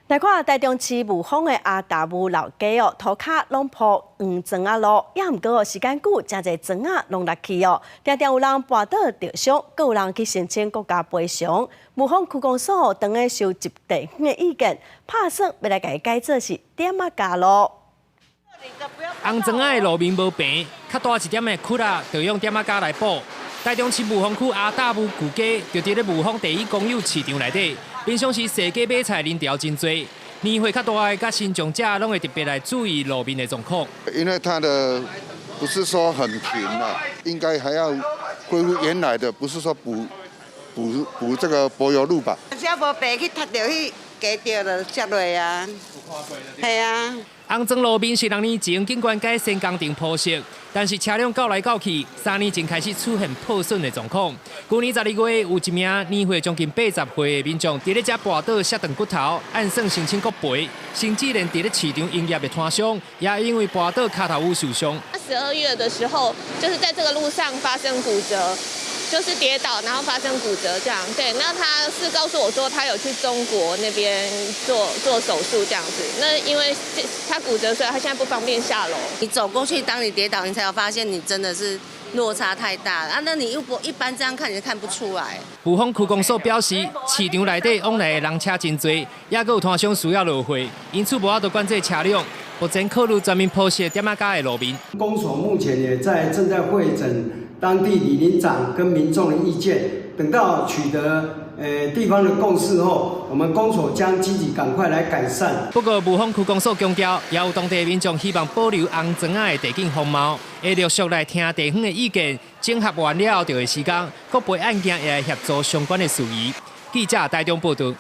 来看台中市雾峰的阿达姆老街哦，涂骹拢铺黄砖啊路，也毋过时间久，真侪砖啊拢落去哦，常常有人跋倒着伤，阁有人去申请国家赔偿。雾峰区公所当下收集地方的意见，拍算要来改改做是点啊加路。红砖仔的路面无平，较大一点的窟啊，就用点啊加来补。台中市雾峰区阿达姆旧街就伫咧雾峰第一公有市场内底。 平常时踅街买菜人潮真多，年岁较大的甲新长者拢会特别来注意路面的状况。因为它的不是说很平了，应该还要恢复原来的，不是说补这个柏油路吧？只要无白去踢到去街掉就接落啊。系啊。 红砖路面是2年前警官改先工程铺设，但是车辆搞来搞去，3年前开始出现破损的状况。去年12月，有一名年岁将近80岁的民众伫咧遮跋倒摔断骨头，按算申请国赔，甚至连伫咧市场营业的摊商，也因为跋倒脚头有受伤。12月的时候，就是在这个路上发生骨折。 就是跌倒，然后发生骨折这样。对，那他是告诉我说他有去中国那边做手术这样子。那因为他骨折，所以他现在不方便下楼。你走过去，当你跌倒，你才有发现你真的是落差太大了啊！那你一般这样看，你就看不出来。雾峰区公所表示，市场内底往来的人车真多，也阁有摊商需要落货，因此无法度管制车辆。 目前考虑专门铺设点啊加的路面。公所目前也正在会诊当地里邻长跟民众的意见，等到取得地方的共识后，我们公所将积极赶快来改善。不过，雾峰区公所强调，也有当地民众希望保留红砖仔的地景风貌，会陆续来听地方的意见，整合完了后就会时间，各部案件也来协助相关的事宜。记者台中报道。